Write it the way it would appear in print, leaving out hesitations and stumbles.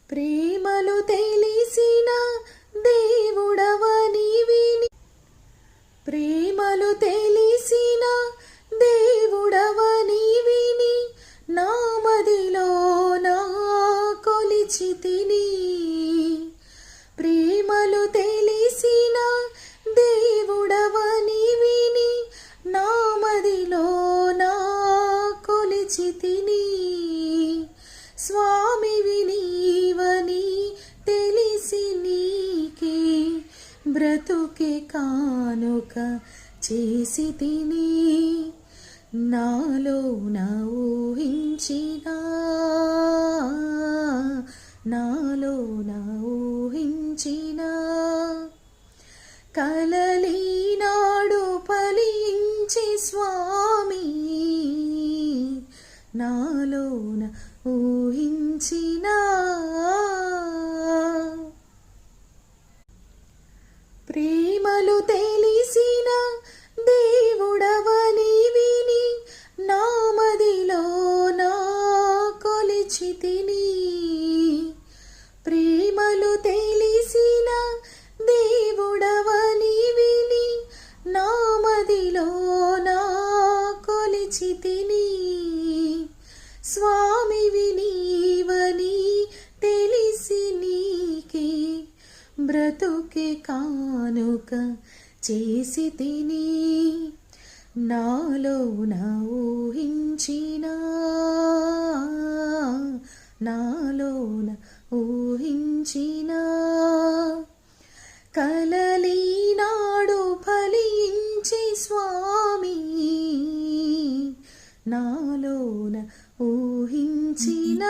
ప్రేమలు తెలిసిన దేవుడవని విని, ప్రేమలు తెలిసిన దేవుడవని విని, నా మదిలో నా కొలిచితిని. ప్రేమలు తెలిసిన దేవుడవని విని, నా మదిలో నా కొలిచితిని. స్వామివి నీవని తెలిసి నీకే బ్రతుకే కానుక చేసి తిని. నాలోన ఊహించిన, నాలోన ఊహించిన కలలీనాడు ఫలించి స్వామి, నాలోన ఊహించిన. ప్రేమలు తెలిసిన దేవుడవని విని, నా మదిలో నా కొలిచితిని. ప్రేమలు తెలిసిన దేవుడవని విని, నా మదిలో నా కొలిచితిని. స్వామివి నీవని తెలిసి నీకే బ్రతుకే కానుక చేసి తిని. నాలోన ఊహించిన, నాలోన ఊహించిన కలలీనాడు ఫలించి స్వామి, నాలోన ఊహించిన.